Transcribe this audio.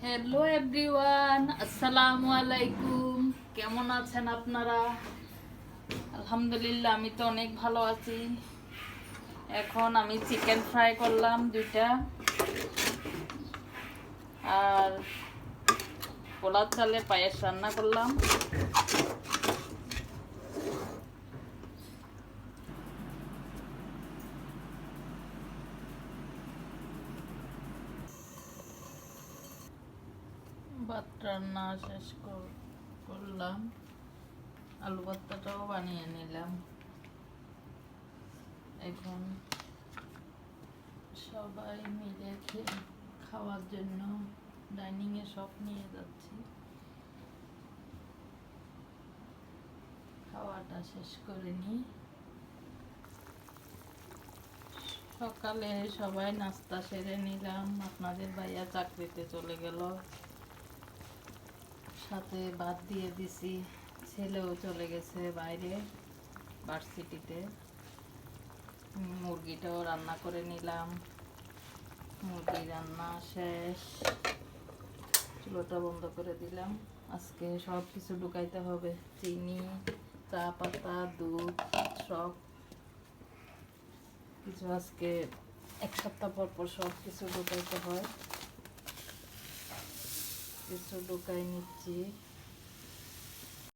Hello everyone, আসসালামু আলাইকুম। কেমন আছেন আপনারা? আলহামদুলিল্লাহ, আমি তো অনেক ভালো আছি। এখন আমি চিকেন ফ্রাই করলাম 2টা, আর পোলাও চালের পায়েস রান্না করলাম। ভাত রান্না শেষ করলাম, আলু ভর্তাটাও বানিয়ে নিলাম। এখন সবাই মিলে খাওয়ার জন্য ডাইনিংয়ে সব নিয়ে যাচ্ছি। খাওয়াটা শেষ করে নিই। সকালে সবাই নাস্তা সেরে নিলাম। আপনাদের ভাইয়া চাকরিতে চলে গেল, সাথে ভাত দিয়ে দিছি। ছেলেও চলে গেছে বাইরে ভার্সিটিতে। মুরগিটাও রান্না করে নিলাম। মুরগি রান্না শেষ, চুলোটা বন্ধ করে দিলাম। আজকে সব কিছু ঢুকাইতে হবে, চিনি, চা পাতা, দুধ, সব কিছু। আজকে 1 সপ্তাহ পর পর সব কিছু ঢুকাইতে হয়। কিছু ঢুকাই নিচ্ছি।